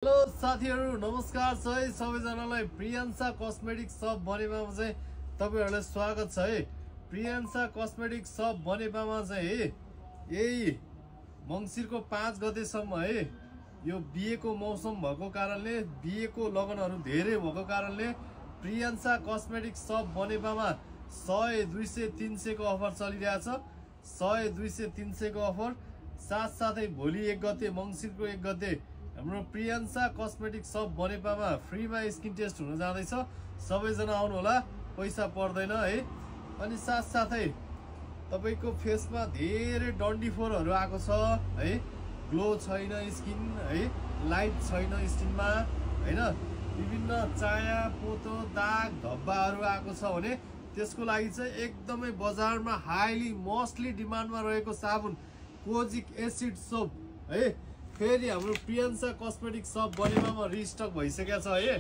Hello साथीहरु नमस्कार छ है सबैजनालाई प्रियंशा कस्मेटिक शप बनेपामा चाहिँ तपाईहरुलाई स्वागत छ है। प्रियंशा कस्मेटिक शप बनेपामा चाहिँ है यही मंसिरको 5 गतेसम्म है यो बिहेको मौसम भएको कारणले बिहेको लगनहरु धेरै भएको कारणले प्रियंशा कस्मेटिक शप बनेपामा 100 200 300 को अफर चलिरहेछ। 100 200 300 को अफर साथसाथै भोलि 1 गते मंसिरको 1 गते हाम्रो प्रियंशा कस्मेटिक शप बनेपामा फ्रीमा स्किन टेस्ट हुन जाँदैछ। सबैजना आउनु होला, पैसा पर्दैन है। अनि साथसाथै तपाईको फेसमा धेरै डन्डी फोरहरु आएको छ है, ग्लो छैन स्किन है, लाइट छैन स्किनमा हैन, विभिन्न चाया पोतो दाग धब्बाहरु आएको छ भने त्यसको लागि चाहिँ एकदमै बजारमा हाईली मोस्टली डिमान्डमा रहेको साबुन कोजिक एसिड सोप है फेरि हाम्रो प्रियंशा कस्मेटिक शप बनेपामा रिस्टक भइसकेको छ है।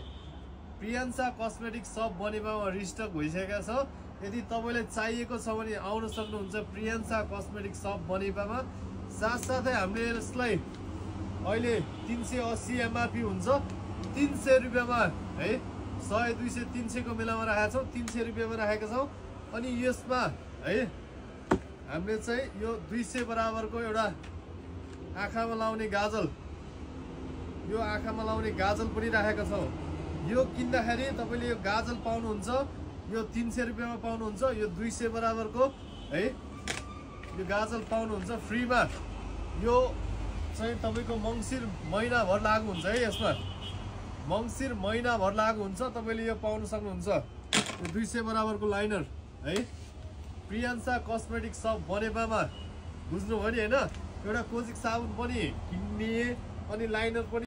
प्रियंशा कस्मेटिक शप बनेपामा रिस्टक भइसकेको छ। यदि तपाईलाई चाहिएको छ भने आउन सक्नुहुन्छ प्रियंशा कस्मेटिक शप बनेपामा। साथसाथै हामीले यसलाई अहिले 380 एमआरपी हुन्छ 300 रुपैयाँमा है, 100 200 300 को मेलामा राखेका छौं, 300 रुपैयाँमा राखेका छौं। अनि यसमा है हामीले चाहिँ यो 200 बराबरको एउटा आँखामा लाउने गाजल, यो आँखामा लाउने गाजल पनि राखेका छौं। यो किन्दाखेरि तपाईले यो गाजल पाउनुहुन्छ, यो 300 रुपैयाँमा पाउनुहुन्छ। यो 200 बराबरको है यो गाजल पाउनुहुन्छ फ्रीमा। यो चाहिँ तपाईको मंसिर महिनाभर लागु हुन्छ है। यसमा मंसिर महिनाभर लागु हुन्छ, तपाईले यो पाउन सक्नुहुन्छ। यो 200 बराबरको लाइनर है प्रियंशा कस्मेटिक शप बनेपामा बुझ्नु भयो नि हैन। एउटा कोजिक साबुन पनि किन्ने अनि लाइनर पनि